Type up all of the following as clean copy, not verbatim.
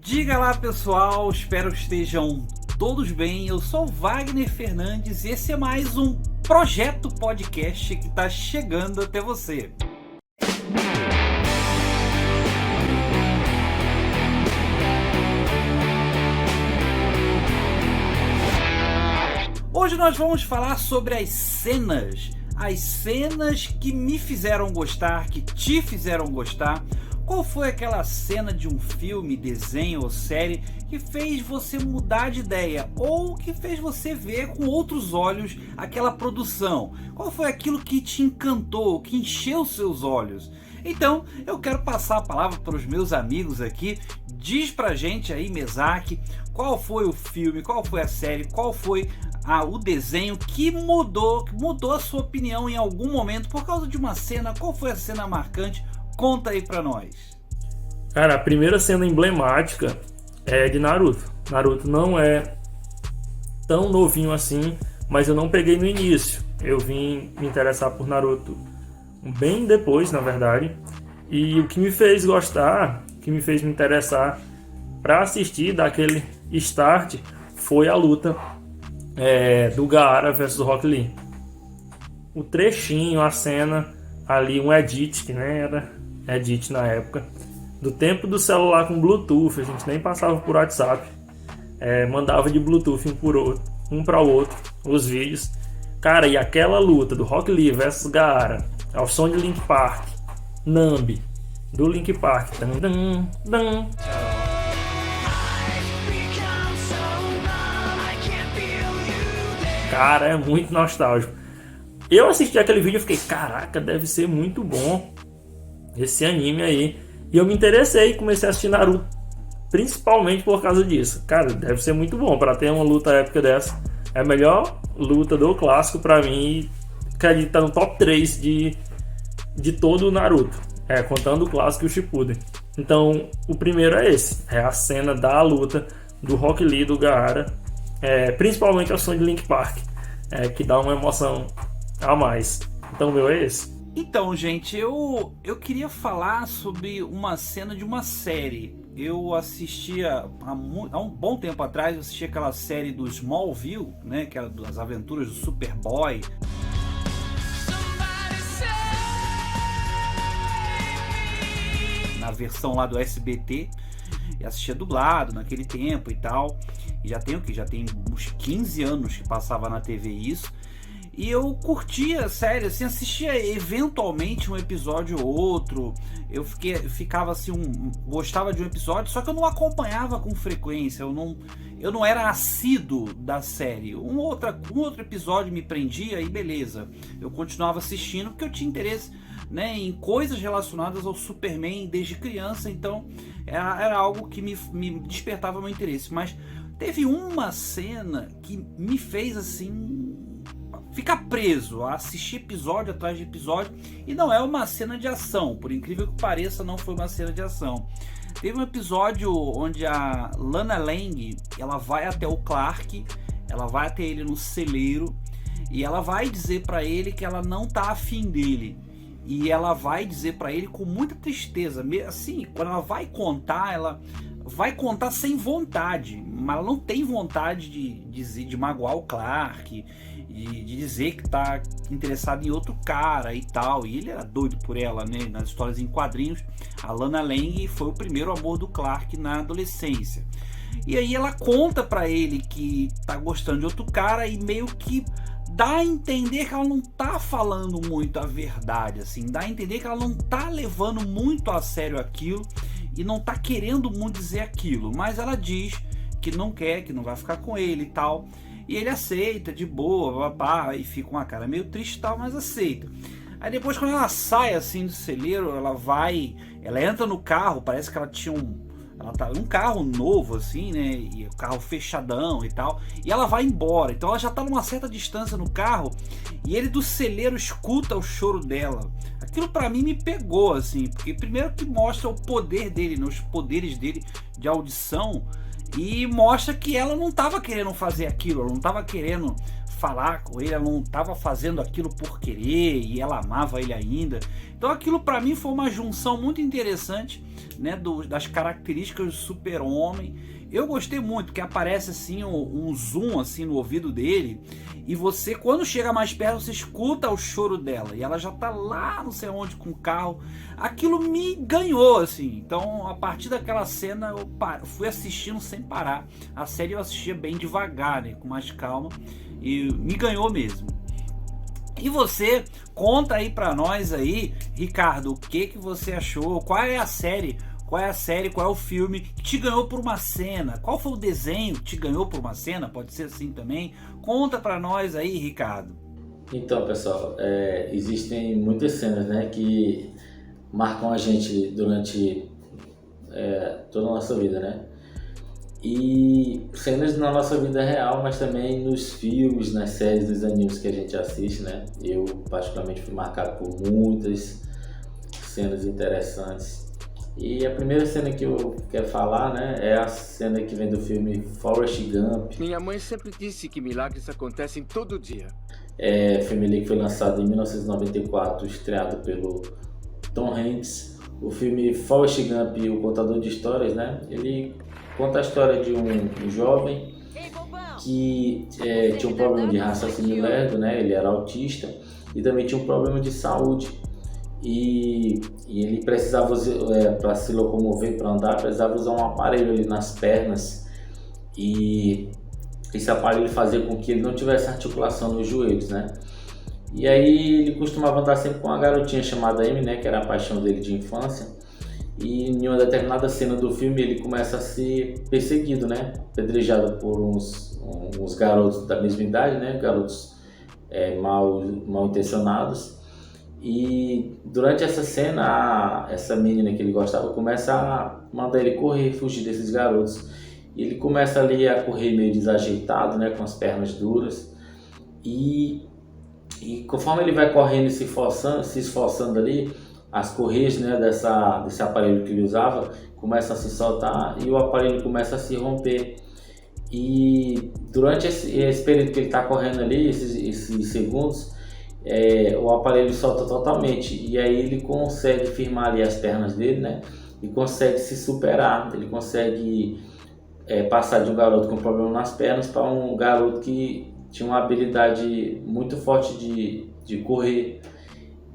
Diga lá, pessoal, espero que estejam todos bem. Eu sou Wagner Fernandes e esse é mais um Projeto Podcast que está chegando até você. Hoje nós vamos falar sobre as cenas que me fizeram gostar, que te fizeram gostar. Qual foi aquela cena de um filme, desenho ou série que fez você mudar de ideia ou que fez você ver com outros olhos aquela produção? Qual foi aquilo que te encantou, que encheu seus olhos? Então, eu quero passar a palavra para os meus amigos aqui. Diz pra gente aí, Mesaque, qual foi o filme, qual foi a série, qual foi o desenho que mudou a sua opinião em algum momento por causa de uma cena. Qual foi a cena marcante? Conta aí pra nós. Cara, a primeira cena emblemática é de Naruto. Naruto não é tão novinho assim, mas eu não peguei no início. Eu vim me interessar por Naruto bem depois, na verdade. E o que me fez gostar, o que me fez me interessar pra assistir daquele start foi a luta do Gaara versus Rock Lee. O trechinho, a cena ali, um edit, que nem era edit na época, do tempo do celular com Bluetooth, a gente nem passava por WhatsApp, mandava de Bluetooth um para o outro os vídeos. Cara, e aquela luta do Rock Lee versus Gaara ao som de Linkin Park, Numb do Linkin Park, cara, é muito nostálgico. Eu assisti aquele vídeo e fiquei, caraca, deve ser muito bom esse anime aí. E eu me interessei e comecei a assistir Naruto, principalmente por causa disso. Cara, deve ser muito bom para ter uma luta épica dessa. É a melhor luta do clássico pra mim, que tá no top 3 de todo o Naruto, contando o clássico e o Shippuden. Então, o primeiro é esse, é a cena da luta do Rock Lee, do Gaara, principalmente a som de Linkin Park, que dá uma emoção a mais. Então, o meu é esse. Então, gente, eu queria falar sobre uma cena de uma série. Eu assistia há um bom tempo atrás, eu assisti aquela série do Smallville, né, que era das aventuras do Superboy. Na versão lá do SBT, e assistia dublado naquele tempo e tal. E já tem uns 15 anos que passava na TV isso. E eu curtia, sério, assim, assistia eventualmente um episódio ou outro. Eu ficava assim, gostava de um episódio, só que eu não acompanhava com frequência. Eu não era assíduo da série. Um outro episódio me prendia e beleza. Eu continuava assistindo porque eu tinha interesse, né, em coisas relacionadas ao Superman desde criança. Então era algo que me despertava meu interesse. Mas teve uma cena que me fez assim ficar preso a assistir episódio atrás de episódio, e não é uma cena de ação, por incrível que pareça, não foi uma cena de ação. Teve um episódio onde a Lana Lang, ela vai até o Clark, ela vai até ele no celeiro e ela vai dizer pra ele que ela não tá afim dele. E ela vai dizer pra ele com muita tristeza, assim, quando ela vai contar sem vontade, mas ela não tem vontade de magoar o Clark, de dizer que tá interessado em outro cara e tal. E ele era doido por ela, né? Nas histórias em quadrinhos, a Lana Lang foi o primeiro amor do Clark na adolescência. E aí ela conta pra ele que tá gostando de outro cara e meio que dá a entender que ela não tá falando muito a verdade, assim, dá a entender que ela não tá levando muito a sério aquilo e não tá querendo muito dizer aquilo, mas ela diz que não quer, que não vai ficar com ele e tal, e ele aceita de boa, papá, e fica com uma cara meio triste e tal, mas aceita. Aí depois, quando ela sai assim do celeiro, ela entra no carro, parece que ela tinha um carro novo assim, né, e o carro fechadão e tal, e ela vai embora. Então ela já tá numa certa distância no carro e ele do celeiro escuta o choro dela. Aquilo pra mim me pegou, assim, porque primeiro que mostra o poder dele, né, os poderes dele de audição, e mostra que ela não tava querendo fazer aquilo, ela não tava querendo falar com ele, ela não estava fazendo aquilo por querer e ela amava ele ainda. Então aquilo para mim foi uma junção muito interessante, né, das características do super-homem. Eu gostei muito, que aparece assim um zoom assim no ouvido dele, e você, quando chega mais perto, você escuta o choro dela, e ela já tá lá não sei onde com o carro. Aquilo me ganhou, assim. Então, a partir daquela cena, eu fui assistindo sem parar. A série eu assistia bem devagar, né, com mais calma, e me ganhou mesmo. E você, conta aí pra nós aí, Ricardo, o que você achou? Qual é a série, qual é o filme que te ganhou por uma cena? Qual foi o desenho que te ganhou por uma cena? Pode ser assim também. Conta pra nós aí, Ricardo. Então, pessoal, existem muitas cenas, né, que marcam a gente durante toda a nossa vida, né? E cenas na nossa vida real, mas também nos filmes, nas séries, nos animes que a gente assiste, né? Eu, particularmente, fui marcado por muitas cenas interessantes. E a primeira cena que eu quero falar, né, é a cena que vem do filme Forrest Gump. Minha mãe sempre disse que milagres acontecem todo dia. Filme ali que foi lançado em 1994, estreado pelo Tom Hanks. O filme Forrest Gump, o contador de histórias, né, ele conta a história de um jovem que tinha um problema de raciocínio lerdo, né, ele era autista e também tinha um problema de saúde. E ele precisava, para se locomover, para andar, precisava usar um aparelho ali nas pernas, e esse aparelho fazia com que ele não tivesse articulação nos joelhos, né? E aí ele costumava andar sempre com uma garotinha chamada Amy, né, que era a paixão dele de infância. E em uma determinada cena do filme ele começa a ser perseguido, né, apedrejado por uns garotos da mesma idade, né, garotos mal intencionados. E durante essa cena, essa menina que ele gostava começa a mandar ele correr, fugir desses garotos. E ele começa ali a correr meio desajeitado, né, com as pernas duras. E conforme ele vai correndo e se esforçando ali, as correias, né, desse aparelho que ele usava começam a se soltar e o aparelho começa a se romper. E durante esse período que ele está correndo ali, esses segundos, o aparelho solta totalmente, e aí ele consegue firmar ali as pernas dele, né, e consegue se superar. Ele consegue passar de um garoto com problema nas pernas para um garoto que tinha uma habilidade muito forte de correr.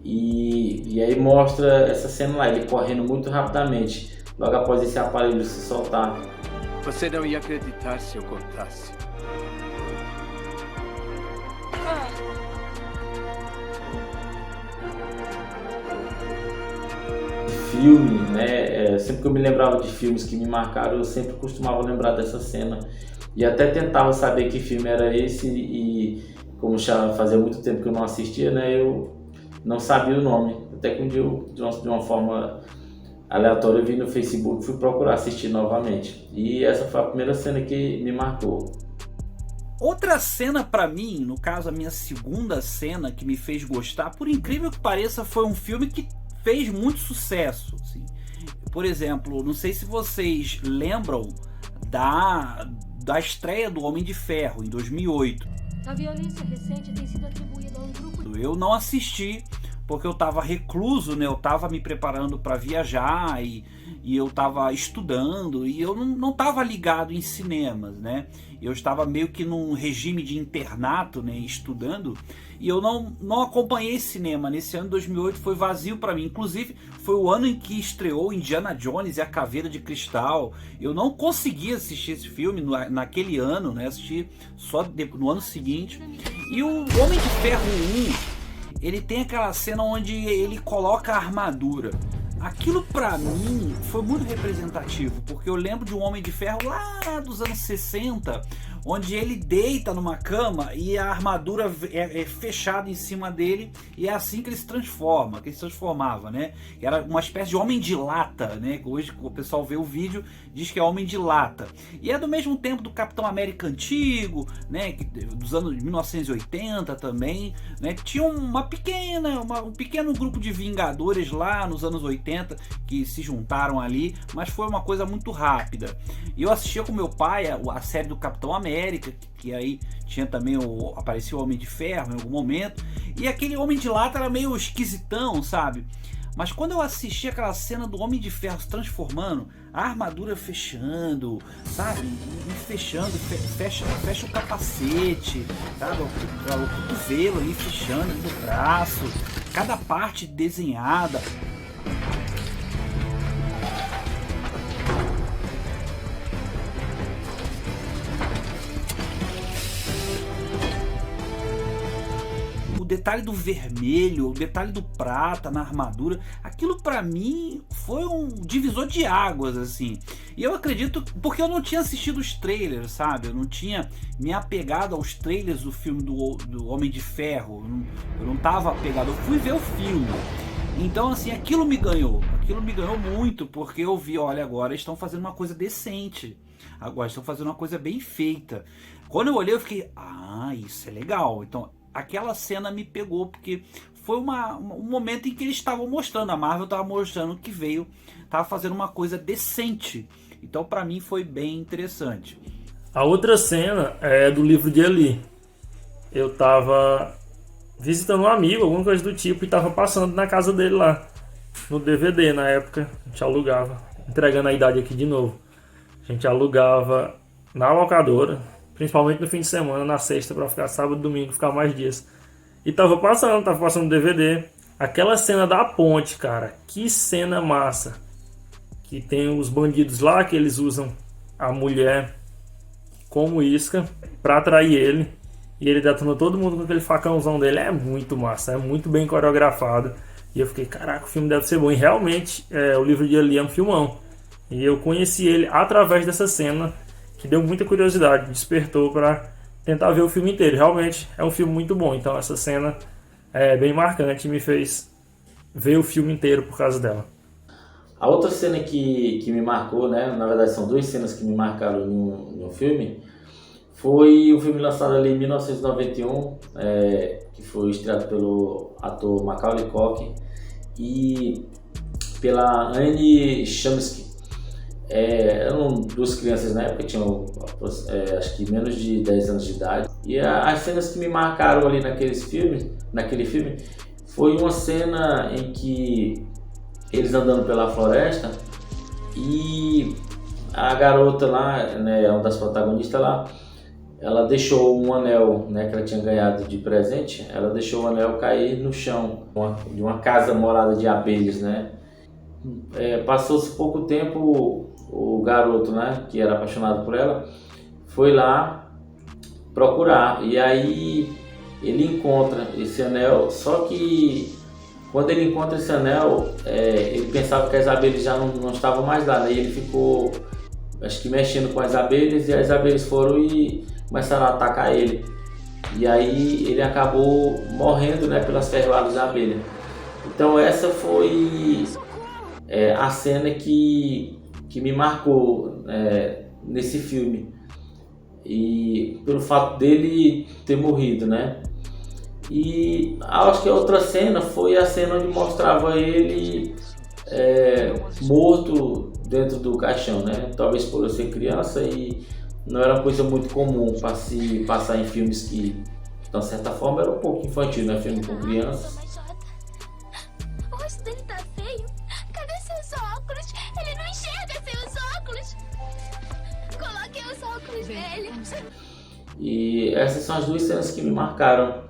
E aí mostra essa cena lá, ele correndo muito rapidamente logo após esse aparelho se soltar. Você não ia acreditar se eu contasse. Filme, né? Sempre que eu me lembrava de filmes que me marcaram, eu sempre costumava lembrar dessa cena e até tentava saber que filme era esse, e como já fazia muito tempo que eu não assistia, né, eu não sabia o nome, até que um dia eu, de uma forma aleatória, eu vi no Facebook, fui procurar assistir novamente, e essa foi a primeira cena que me marcou. Outra cena pra mim, no caso a minha segunda cena que me fez gostar, por incrível que pareça, foi um filme que fez muito sucesso, assim. Por exemplo, não sei se vocês lembram da estreia do Homem de Ferro em 2008. A violência recente tem sido atribuída a um grupo. Eu não assisti porque eu estava recluso, né? Eu estava me preparando para viajar e eu estava estudando e eu não estava ligado em cinemas, né? Eu estava meio que num regime de internato, né? Estudando, e eu não acompanhei cinema. Nesse ano de 2008 foi vazio para mim. Inclusive foi o ano em que estreou Indiana Jones e a Caveira de Cristal. Eu não consegui assistir esse filme naquele ano, né? Assisti só no ano seguinte. E o Homem de Ferro 1, ele tem aquela cena onde ele coloca a armadura. Aquilo pra mim foi muito representativo, porque eu lembro de um Homem de Ferro lá dos anos 60, onde ele deita numa cama e a armadura é fechada em cima dele, e é assim que ele se transforma, que ele se transformava, né? Era uma espécie de homem de lata, né? Hoje o pessoal vê o vídeo, diz que é homem de lata. E é do mesmo tempo do Capitão América antigo, né? Dos anos 1980 também, né? Tinha um pequeno grupo de Vingadores lá nos anos 80 que se juntaram ali, mas foi uma coisa muito rápida. E eu assistia com meu pai a série do Capitão América, América, que aí tinha também aparecia o Homem de Ferro em algum momento, e aquele Homem de Lata era meio esquisitão, sabe? Mas quando eu assisti aquela cena do Homem de Ferro se transformando, a armadura fechando, sabe? E fechando, fecha o capacete, sabe? O cotovelo ali fechando do braço, cada parte desenhada. O detalhe do vermelho, o detalhe do prata na armadura, aquilo pra mim foi um divisor de águas, assim. E eu acredito, porque eu não tinha assistido os trailers, sabe? Eu não tinha me apegado aos trailers do filme do Homem de Ferro. Eu não tava apegado, eu fui ver o filme. Então, assim, aquilo me ganhou muito, porque eu vi, olha, agora estão fazendo uma coisa decente. Agora estão fazendo uma coisa bem feita. Quando eu olhei, eu fiquei, isso é legal. Então, aquela cena me pegou, porque foi um momento em que eles estavam mostrando, a Marvel estava mostrando que estava fazendo uma coisa decente. Então pra mim foi bem interessante. A outra cena é do livro de Eli. Eu tava visitando um amigo, alguma coisa do tipo, e tava passando na casa dele lá, no DVD na época, a gente alugava, entregando a idade aqui de novo. A gente alugava na locadora, principalmente no fim de semana, na sexta, pra ficar sábado e domingo, ficar mais dias. E tava passando DVD. Aquela cena da ponte, cara, que cena massa. Que tem os bandidos lá, que eles usam a mulher como isca pra atrair ele. E ele detona todo mundo com aquele facãozão dele. É muito massa, é muito bem coreografado. E eu fiquei, caraca, o filme deve ser bom. E realmente, o livro de Eli é um filmão. E eu conheci ele através dessa cena, que deu muita curiosidade, despertou para tentar ver o filme inteiro. Realmente é um filme muito bom, então essa cena é bem marcante e me fez ver o filme inteiro por causa dela. A outra cena que me marcou, né, na verdade são duas cenas que me marcaram no filme, foi o filme lançado ali em 1991, que foi estreado pelo ator Macaulay Culkin e pela Anne Chomsky. Eram duas crianças na época, tinham acho que menos de 10 anos de idade. E as cenas que me marcaram ali naquele filme foi uma cena em que eles andando pela floresta e a garota lá, né, uma das protagonistas lá, ela deixou um anel, né, que ela tinha ganhado de presente, ela deixou o anel cair no chão de uma casa morada de abelhas, né? Passou-se pouco tempo, o garoto, né, que era apaixonado por ela, foi lá procurar e aí ele encontra esse anel, só que quando ele encontra esse anel, ele pensava que as abelhas já não estavam mais lá, né? E ele ficou, acho que mexendo com as abelhas e as abelhas foram e começaram a atacar ele. E aí ele acabou morrendo, né, pelas ferroadas da abelha. Então essa foi a cena que me marcou nesse filme. E pelo fato dele ter morrido, né? E acho que a outra cena foi a cena onde mostrava ele morto dentro do caixão, né? Talvez por eu ser criança e não era uma coisa muito comum para se passar em filmes que, de certa forma, era um pouco infantil, né? Filme com crianças. O rosto dele tá feio. Cadê seus óculos? Ele não enxerga sem os óculos. Coloque os óculos dele. E essas são as duas cenas que me marcaram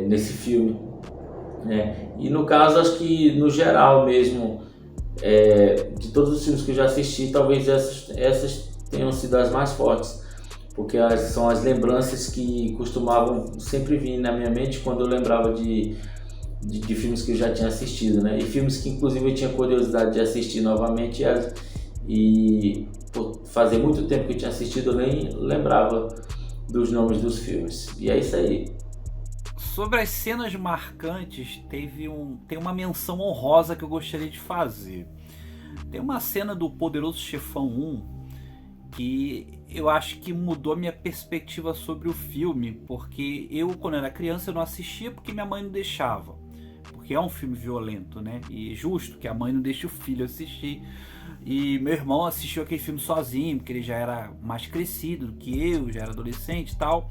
nesse filme, né? E no caso, acho que no geral mesmo, de todos os filmes que eu já assisti, talvez essas tenham sido as mais fortes, porque são as lembranças que costumavam sempre vir na minha mente quando eu lembrava de filmes que eu já tinha assistido, né? E filmes que inclusive eu tinha curiosidade de assistir novamente e por fazer muito tempo que eu tinha assistido, eu nem lembrava dos nomes dos filmes. E é isso aí. Sobre as cenas marcantes, tem uma menção honrosa que eu gostaria de fazer. Tem uma cena do Poderoso Chefão 1 que eu acho que mudou minha perspectiva sobre o filme, porque eu, quando era criança, eu não assistia porque minha mãe não deixava. porque é um filme violento, né? E é justo que a mãe não deixe o filho assistir. E meu irmão assistiu aquele filme sozinho, porque ele já era mais crescido do que eu, já era adolescente e tal.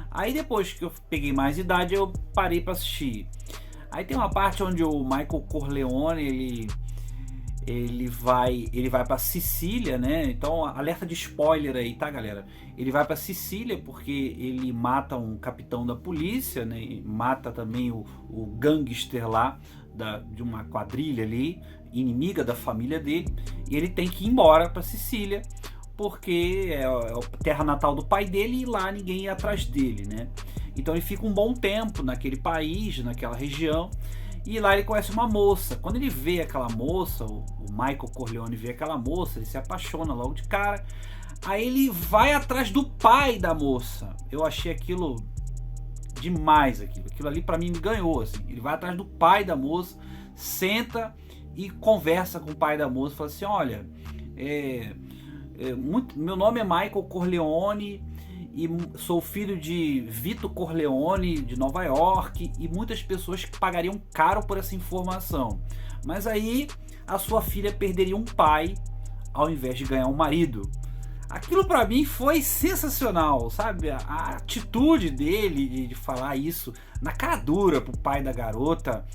Aí depois que eu peguei mais idade, eu parei para assistir. Aí tem uma parte onde o Michael Corleone, ele vai para Sicília, né? Então, alerta de spoiler aí, tá, galera? Ele vai para Sicília porque ele mata um capitão da polícia, né? E mata também o gangster lá de uma quadrilha ali, inimiga da família dele, e ele tem que ir embora para Sicília porque é a terra natal do pai dele e lá ninguém ia atrás dele, né? Então ele fica um bom tempo naquele país, naquela região. E lá ele conhece uma moça. Quando ele vê aquela moça, o Michael Corleone vê aquela moça, ele se apaixona logo de cara. Aí ele vai atrás do pai da moça. Eu achei aquilo demais, aquilo ali pra mim me ganhou, assim. Ele vai atrás do pai da moça, senta e conversa com o pai da moça, fala assim: olha, meu nome é Michael Corleone e sou filho de Vito Corleone de Nova York, e muitas pessoas pagariam caro por essa informação, mas aí a sua filha perderia um pai ao invés de ganhar um marido. Aquilo pra mim foi sensacional, sabe? A atitude dele de falar isso na cara dura pro pai da garota,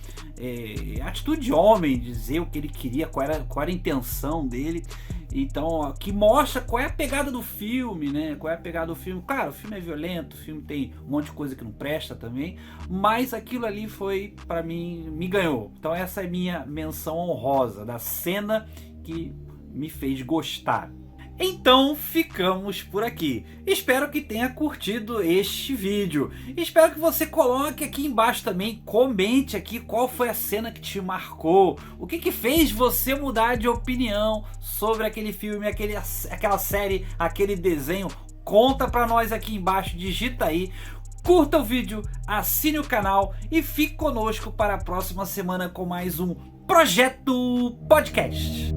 a atitude de homem, dizer o que ele queria, qual era a intenção dele. Então, que mostra qual é a pegada do filme, né? Qual é a pegada do filme. Claro, o filme é violento, o filme tem um monte de coisa que não presta também, mas aquilo ali foi, pra mim, me ganhou. Então essa é minha menção honrosa da cena que me fez gostar. Então ficamos por aqui. Espero que tenha curtido este vídeo. Espero que você coloque aqui embaixo também, comente aqui qual foi a cena que te marcou. O que fez você mudar de opinião sobre aquele filme, aquela série, aquele desenho. Conta pra nós aqui embaixo, digita aí. Curta o vídeo, assine o canal e fique conosco para a próxima semana com mais um Projeto Podcast.